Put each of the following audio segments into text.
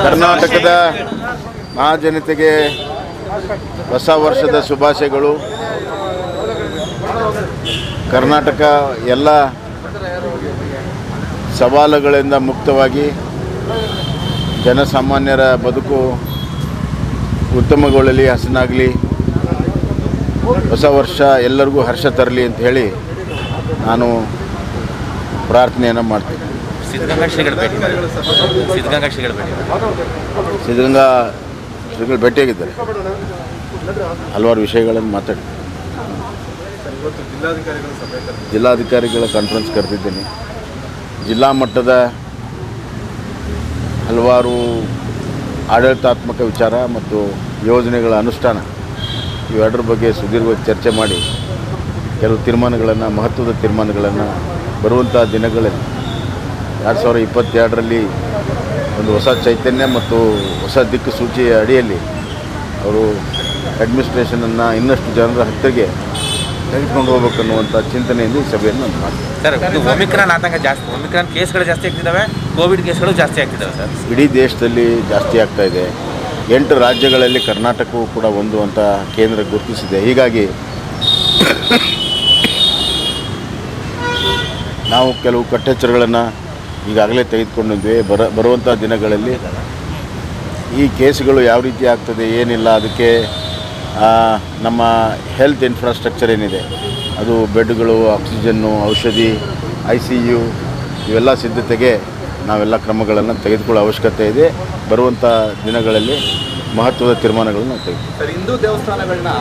ಕರ್ನಾಟಕದ ಮಹಾಜನತೆಗೆ ಹೊಸ ವರ್ಷದ ಶುಭಾಶಯಗಳು. ಕರ್ನಾಟಕ ಎಲ್ಲ ಸವಾಲುಗಳಿಂದ ಮುಕ್ತವಾಗಿ ಜನಸಾಮಾನ್ಯರ ಬದುಕು ಉತ್ತಮಗೊಳ್ಳಲಿ, ಹಸನಾಗಲಿ, ಹೊಸ ವರ್ಷ ಎಲ್ಲರಿಗೂ ಹರ್ಷ ತರಲಿ ಅಂತ ಹೇಳಿ ನಾನು ಪ್ರಾರ್ಥನೆಯನ್ನು ಮಾಡ್ತೀನಿ. ಸಿದ್ಧಗಂಗಾ ಶ್ರೀಗಳು ಭೇಟಿಯಾಗಿದ್ದಾರೆ. ಹಲವಾರು ವಿಷಯಗಳನ್ನು ಮಾತಾಡಿ. ಜಿಲ್ಲಾಧಿಕಾರಿಗಳ ಕಾನ್ಫರೆನ್ಸ್ ಕರೆದಿದ್ದೀನಿ. ಜಿಲ್ಲಾ ಮಟ್ಟದ ಹಲವಾರು ಆಡಳಿತಾತ್ಮಕ ವಿಚಾರ ಮತ್ತು ಯೋಜನೆಗಳ ಅನುಷ್ಠಾನ ಇವೆರಡರ ಬಗ್ಗೆ ಸುದೀರ್ಘವಾಗಿ ಚರ್ಚೆ ಮಾಡಿ ಕೆಲವು ತೀರ್ಮಾನಗಳನ್ನು, ಮಹತ್ವದ ತೀರ್ಮಾನಗಳನ್ನು ಬರುವಂಥ ದಿನಗಳಲ್ಲಿ 2022ರಲ್ಲಿ ಒಂದು ಹೊಸ ಚೈತನ್ಯ ಮತ್ತು ಹೊಸ ದಿಕ್ಕು ಸೂಚಿಯ ಅಡಿಯಲ್ಲಿ ಅವರು ಅಡ್ಮಿನಿಸ್ಟ್ರೇಷನನ್ನು ಇನ್ನಷ್ಟು ಜನರ ಹತ್ತಿರಗೆ ತೆಗೆದುಕೊಂಡು ಹೋಗ್ಬೇಕನ್ನುವಂಥ ಚಿಂತನೆಯಿಂದ ಈ ಸಭೆಯನ್ನು ನಾನು ಮಾಡ್ತೀನಿ. ಸರ್, ಒಮಿಕ್ರಾನ್ ಆತಂಕ ಜಾಸ್ತಿ, ಒಮಿಕ್ರಾನ್ ಕೇಸ್ಗಳು ಜಾಸ್ತಿ ಆಗ್ತಿದ್ದಾವೆ, ಕೋವಿಡ್ ಕೇಸ್ಗಳು ಜಾಸ್ತಿ ಆಗ್ತಿದ್ದಾವೆ ಸರ್. ಇಡೀ ದೇಶದಲ್ಲಿ ಜಾಸ್ತಿ ಆಗ್ತಾ ಇದೆ. 8 ರಾಜ್ಯಗಳಲ್ಲಿ ಕರ್ನಾಟಕವೂ ಕೂಡ ಒಂದು ಅಂತ ಕೇಂದ್ರ ಗುರುತಿಸಿದೆ. ಹೀಗಾಗಿ ನಾವು ಕೆಲವು ಕಟ್ಟೆಚ್ಚರಗಳನ್ನು ಈಗಾಗಲೇ ತೆಗೆದುಕೊಂಡಿದ್ವಿ. ಬರುವಂಥ ದಿನಗಳಲ್ಲಿ ಈ ಕೇಸ್ಗಳು ಯಾವ ರೀತಿ ಆಗ್ತದೆ, ಏನಿಲ್ಲ, ಅದಕ್ಕೆ ನಮ್ಮ ಹೆಲ್ತ್ ಇನ್ಫ್ರಾಸ್ಟ್ರಕ್ಚರ್ ಏನಿದೆ ಅದು ಬೆಡ್ಗಳು, ಆಕ್ಸಿಜನ್ನು, ಔಷಧಿ, ICU ಇವೆಲ್ಲ ಸಿದ್ಧತೆಗೆ ನಾವೆಲ್ಲ ಕ್ರಮಗಳನ್ನು ತೆಗೆದುಕೊಳ್ಳೋ ಅವಶ್ಯಕತೆ ಇದೆ. ಬರುವಂಥ ದಿನಗಳಲ್ಲಿ ಮಹತ್ವದ ತೀರ್ಮಾನಗಳನ್ನು ನಾವು ತೆಗೆದುಕೊಳ್ಳಿ. ಸರ್, ಹಿಂದೂ ದೇವಸ್ಥಾನಗಳನ್ನ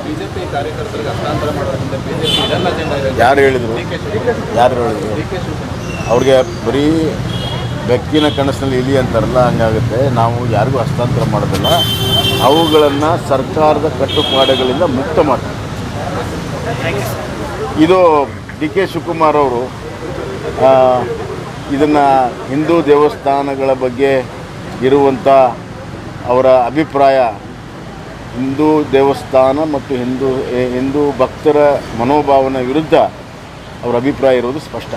ಬಿಜೆಪಿ ಕಾರ್ಯಕರ್ತರಿಗೆ ಹಸ್ತಾಂತರ ಮಾಡೋದ್ರಿಂದ ಬಿಜೆಪಿ ಇದೆಲ್ಲ ಅಜೆಂಡಾ ಯಾರು ಹೇಳಿದರು? ಅವ್ರಿಗೆ ಬರೀ ಬೆಕ್ಕಿನ ಕನಸಿನಲ್ಲಿ ಇಲಿ ಅಂತಾರಲ್ಲ, ಹಂಗಾಗುತ್ತೆ. ನಾವು ಯಾರಿಗೂ ಹಸ್ತಾಂತರ ಮಾಡೋದಿಲ್ಲ. ಅವುಗಳನ್ನು ಸರ್ಕಾರದ ಕಟ್ಟುಪಾಡುಗಳಿಂದ ಮುಕ್ತ ಮಾಡ್ತೀವಿ. ಇದು DK ಶಿವಕುಮಾರ್ ಅವರು ಇದನ್ನು ಹಿಂದೂ ದೇವಸ್ಥಾನಗಳ ಬಗ್ಗೆ ಇರುವಂಥ ಅವರ ಅಭಿಪ್ರಾಯ, ಹಿಂದೂ ದೇವಸ್ಥಾನ ಮತ್ತು ಹಿಂದೂ ಭಕ್ತರ ಮನೋಭಾವನೆ ವಿರುದ್ಧ ಅವರ ಅಭಿಪ್ರಾಯ ಇರುವುದು ಸ್ಪಷ್ಟ.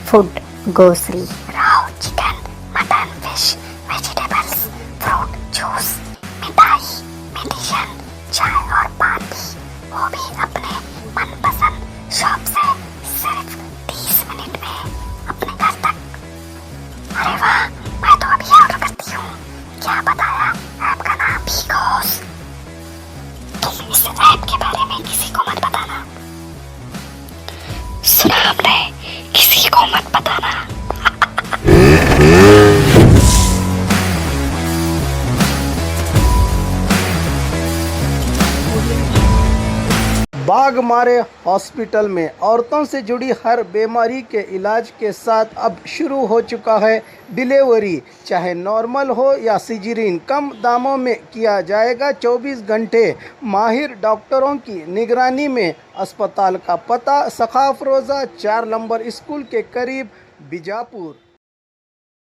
Food, grocery, raw chicken, mutton, fish, vegetables, fruit, juice, मिठाई, मेडिसिन, चाय और पान भी, वो भी अपने मनपसंद शॉप से सिर्फ 30 मिनट में अपने घर तक। अरे वाह, मैं तो अभी ऑर्डर करती हूँ। क्या बताया? ऐप का नाम बिगोस। तुम इस ऐप के बारे में किसी को मत बताना। सुना आपने? किसी को मत बताना। बाघमारे हॉस्पिटल में औरतों से जुड़ी हर बीमारी के इलाज के साथ अब शुरू हो चुका है डिलीवरी। चाहे नॉर्मल हो या सिजेरियन, कम दामों में किया जाएगा। 24 घंटे माहिर डॉक्टरों की निगरानी में। अस्पताल का पता सखाफ रोज़ा 4 नंबर स्कूल के करीब, बीजापुर।